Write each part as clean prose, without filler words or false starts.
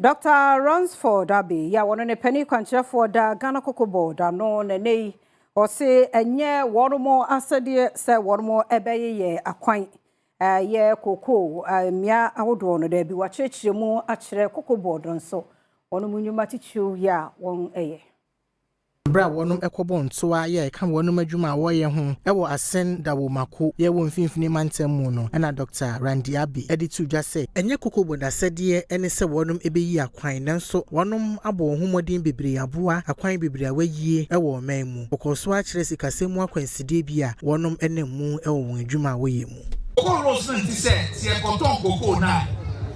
Dr. Ransford Abbey, ya one ne penny kwanche for da Ghana COCOBOD no ne or say enye one more asade say one more ebeye ye akwan ye koko mia awodo no da bi wa chechire mu akire COCOBOD nso ono munyuma tichu ya won eye Bra wonum ekobon so aye ka wonum adwuma wo ye ho ewo asen da wo mako ye wo mfimfini mantem mu no na Dr. Randy Abbey editu dwa se enye COCOBOD asede ene se wonum ebeyi akwan nanso wonum abo homodin bebre aboa akwan bebre awayie ewo man mu okoso a kire sikasemu akwanside bi a wonum enemu ewo won adwuma wo ye mu Koros nti se ekoton koko na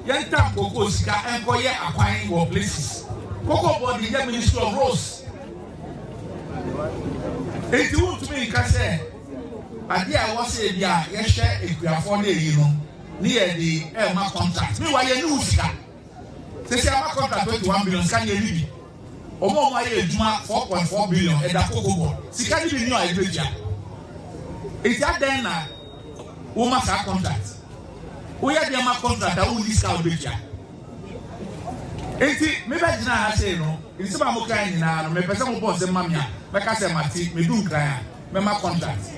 yenta koko sika enkoye akwan wo places COCOBOD the Ministry of Roads. If you want to me, can say, I was a year, yes, share if we are for the near the Elma contract. Me, why you lose that? Say, our contract 21 billion, can you leave? Or more, my age, 4.4 billion at the COCOBOD. See, can you be new idea? It's that then, we must have contract. We have the contract that will discount the year. Enti me ba gina ha say no nsi ba mo kan nyina no me pese mo boss mamia me ka se mati me du nkran me ma contract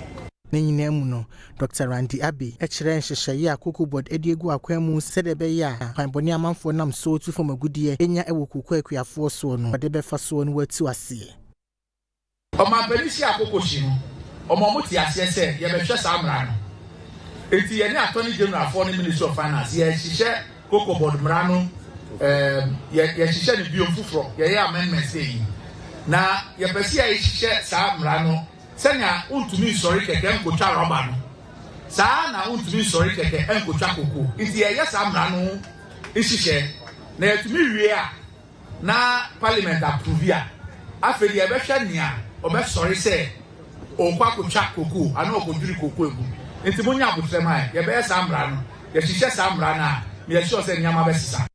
na nyina mu no Dr. Randy Abbey kire nhyehyeye a COCOBOD ediegu akwan mu sede be ya kwanboni amanfo nam so tu fom agudiye enya ewo kuku akuafo so no de be fa so no watu ase o ma benisi akokoshi no o mo ti ase se ye be hwe sa mra no enti ye ni attorney general for the Ministry of Finance ye hyehyɛ COCOBOD mra no ye hyehyɛ ne biom fufuro ye amendment sei na ye pese ye hyehyɛ sa mra no senya untumi sori keke nkotwa roba no saa na untumi sori keke nkotwa koko nti ye sa mra no hyehyɛ na yetumi wie a na parliament approve a afeli ye be hwɛ nia obe sori se okwa kotwa koko ana okodwiri koko egu nti monya abotrema ye be sa mra no ye hyehyɛ sa mra na me sure se nyama be sisa